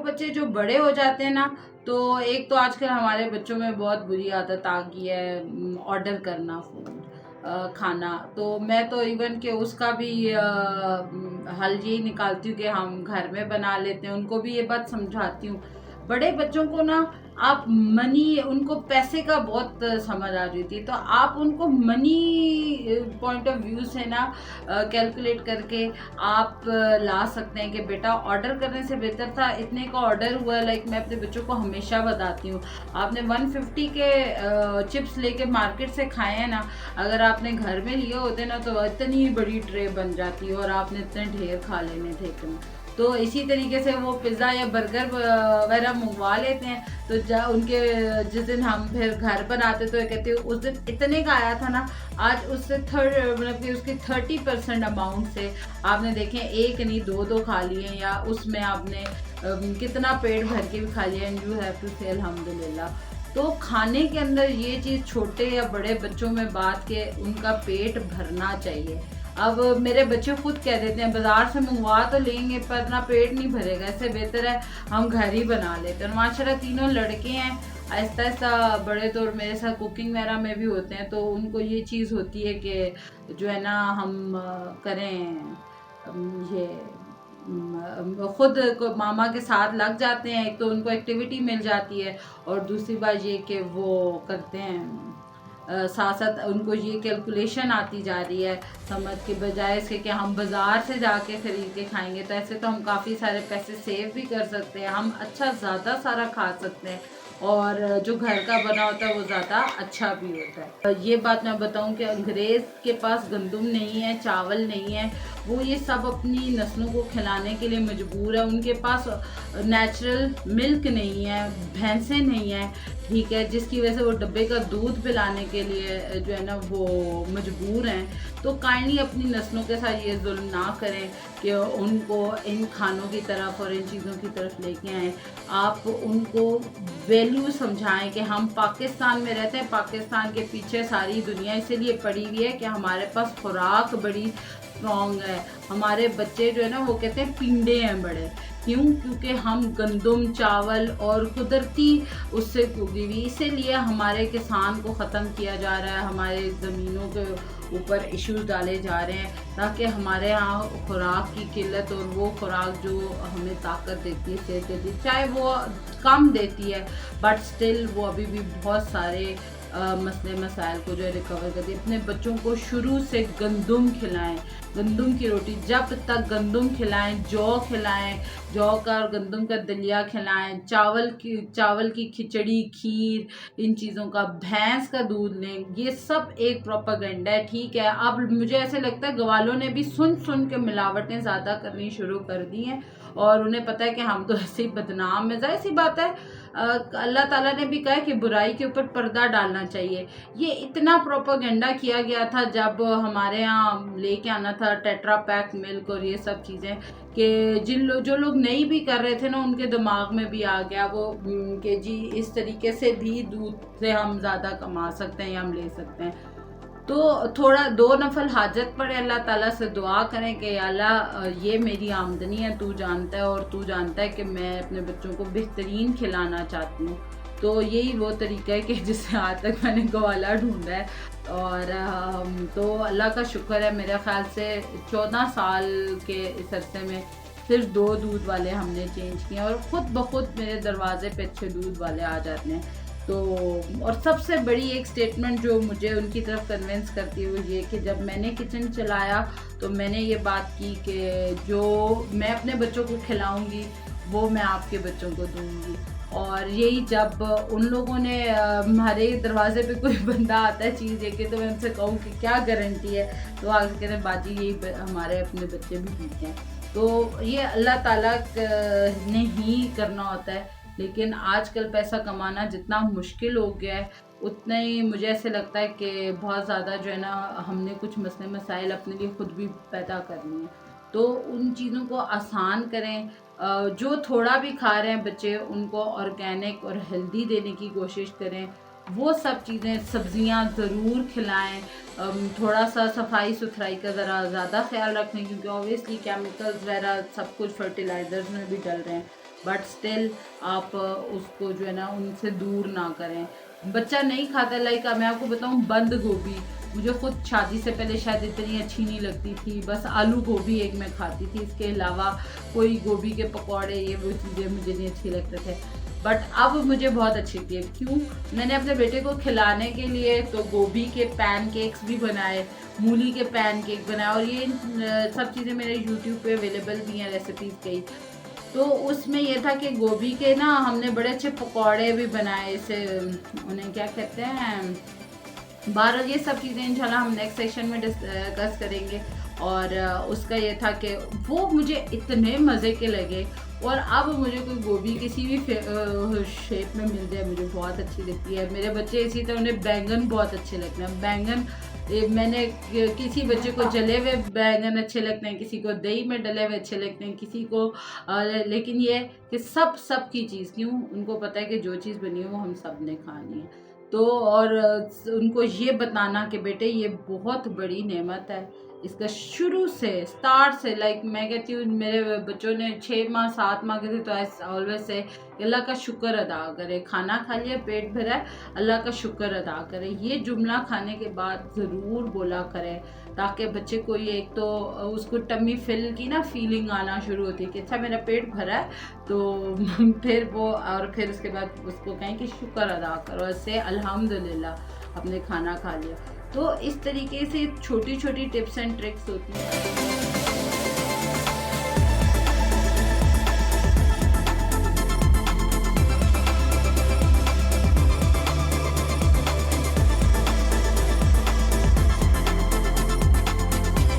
बच्चे जो बड़े हो जाते हैं ना, तो एक तो आजकल हमारे बच्चों में बहुत बुरी आदत आ गई है ऑर्डर करना फूड खाना। तो मैं तो इवन के उसका भी हल यही निकालती हूँ कि हम घर में बना लेते हैं। उनको भी ये बात समझाती हूँ। बड़े बच्चों को ना आप मनी, उनको पैसे का बहुत समझ आ रही थी, तो आप उनको मनी पॉइंट ऑफ व्यू से ना कैलकुलेट करके आप ला सकते हैं कि बेटा ऑर्डर करने से बेहतर था इतने का ऑर्डर हुआ। लाइक मैं अपने बच्चों को हमेशा बताती हूँ, आपने 150 के चिप्स लेके मार्केट से खाए हैं ना, अगर आपने घर में लिए होते ना तो इतनी बड़ी ट्रे बन जाती और आपने इतने ढेर खा लेने थे इतने। तो इसी तरीके से वो पिज़्ज़ा या बर्गर वगैरह मंगवा लेते हैं, तो उनके जिस दिन हम फिर घर बनाते तो ये कहते हैं उस दिन इतने का आया था ना, आज उससे मतलब कि उसकी 30% अमाउंट से आपने देखें एक नहीं दो दो खा लिए, या उसमें आपने कितना पेट भर के भी खा लिया। एंड यू हैव टू से अल्हम्दुलिल्लाह। तो खाने के अंदर ये चीज़ छोटे या बड़े बच्चों में बात के उनका पेट भरना चाहिए। अब मेरे बच्चे खुद कह देते हैं बाज़ार से मंगवा तो लेंगे पर ना पेट नहीं भरेगा, इससे बेहतर है हम घर ही बना लेते हैं। माशाल्लाह तीनों लड़के हैं, आहिस्ता आहिस्ता बड़े तो मेरे साथ कुकिंग वगैरह में भी होते हैं, तो उनको ये चीज़ होती है कि जो है ना हम करें ये खुद को मामा के साथ लग जाते हैं। एक तो उनको एक्टिविटी मिल जाती है और दूसरी बात ये कि वो करते हैं साथ साथ उनको ये कैलकुलेशन आती जा रही है समझ के बजाय इसके कि हम बाज़ार से जाके ख़रीद के खाएंगे। तो ऐसे तो हम काफ़ी सारे पैसे सेव भी कर सकते हैं, हम अच्छा ज़्यादा सारा खा सकते हैं और जो घर का बना होता है वो ज़्यादा अच्छा भी होता है। ये बात मैं बताऊं कि अंग्रेज़ के पास गंदम नहीं है, चावल नहीं है, वो ये सब अपनी नस्लों को खिलाने के लिए मजबूर है। उनके पास नेचुरल मिल्क नहीं है, भैंसें नहीं है, ठीक है, जिसकी वजह से वो डब्बे का दूध पिलाने के लिए जो है ना वो मजबूर हैं। तो काइंडली अपनी नस्लों के साथ ये जुल्म ना करें कि उनको इन खानों की तरफ और इन चीज़ों की तरफ लेके आएँ। आप उनको वैल्यू समझाएं कि हम पाकिस्तान में रहते हैं, पाकिस्तान के पीछे सारी दुनिया इसीलिए पड़ी हुई है कि हमारे पास खुराक बड़ी स्ट्रॉन्ग है। हमारे बच्चे जो है ना वो कहते हैं पिंडे हैं बड़े, क्यों? क्योंकि हम गंदम चावल और कुदरती उससे उगी हुई, इसीलिए हमारे किसान को ख़त्म किया जा रहा है, हमारे ज़मीनों के ऊपर इश्यूज डाले जा रहे हैं ताकि हमारे यहाँ खुराक की किल्लत और वो खुराक जो हमें ताकत देती है, सेहत देती है, चाहे वो कम देती है बट स्टिल वो अभी भी बहुत सारे मसले मसाइल को जो है रिकवर करती है। अपने बच्चों को शुरू से गंदम खिलाएं, गंदम की रोटी, जब तक गंदम खिलाएं, जौ खिलाएं, जौ का और गंदम का दलिया खिलाएं, चावल की खिचड़ी, खीर, इन चीज़ों का, भैंस का दूध लें। ये सब एक प्रोपेगेंडा है, ठीक है। अब मुझे ऐसे लगता है ग्वालों ने भी सुन सुन के मिलावटें ज़्यादा करनी शुरू कर दी हैं और उन्हें पता है कि हम तो ऐसे ही बदनाम है। जाहिर सी बात है, अल्लाह ताला ने भी कहा है कि बुराई के ऊपर पर्दा डालना चाहिए। ये इतना प्रोपेगेंडा किया गया था जब हमारे यहाँ लेके आना था टेट्रा पैक मिल्क और ये सब चीज़ें, कि जो लोग नहीं भी कर रहे थे ना उनके दिमाग में भी आ गया वो कि जी इस तरीके से भी दूध से हम ज़्यादा कमा सकते हैं या हम ले सकते हैं। तो थोड़ा दो नफल हाजत पड़े, अल्लाह ताला से दुआ करें कि अल्लाह ये मेरी आमदनी है, तू जानता है और तू जानता है कि मैं अपने बच्चों को बेहतरीन खिलाना चाहती हूँ। तो यही वो तरीका है कि जिससे आज तक मैंने ग्वाला ढूंढा है। और तो अल्लाह का शुक्र है, मेरे ख्याल से 14 साल के इस अरसे में सिर्फ 2 दूध वाले हमने चेंज किए और ख़ुद ब खुद मेरे दरवाजे पे अच्छे दूध वाले आ जाते हैं। तो और सबसे बड़ी एक स्टेटमेंट जो मुझे उनकी तरफ कन्विंस करती है वो ये कि जब मैंने किचन चलाया तो मैंने ये बात की कि जो मैं अपने बच्चों को खिलाऊंगी वो मैं आपके बच्चों को दूंगी। और यही जब उन लोगों ने हमारे दरवाजे पे कोई बंदा आता है चीज़ लेके तो मैं उनसे कहूँ कि क्या गारंटी है, तो आगे कहते हैं बाजी यही हमारे अपने बच्चे भी पीते हैं। तो ये अल्लाह ताला ने ही करना होता है। लेकिन आजकल पैसा कमाना जितना मुश्किल हो गया है उतना ही मुझे ऐसे लगता है कि बहुत ज़्यादा जो है ना हमने कुछ मसले मसाइल अपने लिए ख़ुद भी पैदा करनी है। तो उन चीज़ों को आसान करें, जो थोड़ा भी खा रहे हैं बच्चे उनको ऑर्गेनिक और हेल्दी देने की कोशिश करें। वो सब चीज़ें, सब्जियां ज़रूर खिलाएं। थोड़ा सा सफाई सुथराई का ज़रा ज़्यादा ख्याल रखें क्योंकि ऑब्वियसली केमिकल्स वगैरह सब कुछ फर्टिलाइज़र्स में भी डल रहे हैं। बट स्टिल आप उसको जो है ना उनसे दूर ना करें। बच्चा नहीं खाता, लाइक मैं आपको बताऊं, बंद गोभी मुझे खुद शादी से पहले शायद इतनी अच्छी नहीं लगती थी, बस आलू गोभी एक मैं खाती थी, इसके अलावा कोई गोभी के पकौड़े ये वो चीज़ें मुझे नहीं अच्छी लगते थे। बट अब मुझे बहुत अच्छी लगती है। क्यों? मैंने अपने बेटे को खिलाने के लिए तो गोभी के पैनकेक्स भी बनाए, मूली के पैनकेक बनाए, और ये सब चीज़ें मेरे यूट्यूब पे अवेलेबल भी हैं, रेसिपीज़ कई। तो उसमें ये था कि गोभी के ना हमने बड़े अच्छे पकौड़े भी बनाए, इसे उन्हें क्या कहते हैं, बहरहाल ये सब चीज़ें इंशाल्लाह हम नेक्स्ट सेशन में डिस्कस करेंगे। और उसका ये था कि वो मुझे इतने मज़े के लगे, और अब मुझे कोई गोभी किसी भी शेप में मिल जाए मुझे बहुत अच्छी लगती है। मेरे बच्चे इसी तरह, उन्हें बैंगन बहुत अच्छे लगते हैं। बैंगन मैंने किसी बच्चे को जले हुए बैंगन अच्छे लगते हैं, किसी को दही में डले हुए अच्छे लगते हैं, किसी को लेकिन ये कि सब की चीज़, क्यों, उनको पता है कि जो चीज़ बनी है वो हम सब ने खानी है। तो और उनको ये बताना कि बेटे ये बहुत बड़ी नेमत है, इसका शुरू से स्टार्ट से, लाइक मैं कहती हूँ मेरे बच्चों ने 6 माह 7 माह के थे तो ऑलवेज से अल्लाह का शुक्र अदा करे, खाना खा लिया पेट भरा है, अल्लाह का शुक्र अदा करे, ये जुमला खाने के बाद ज़रूर बोला करें, ताकि बच्चे को ये एक तो उसको टमी फिल की ना फीलिंग आना शुरू होती है कि अच्छा मेरा पेट भरा है, तो फिर वो, और फिर उसके बाद उसको कहें कि शुक्र अदा करो, ऐसे अल्हम्दुलिल्लाह आपने खाना खा लिया। तो इस तरीके से छोटी छोटी टिप्स एंड ट्रिक्स होती हैं।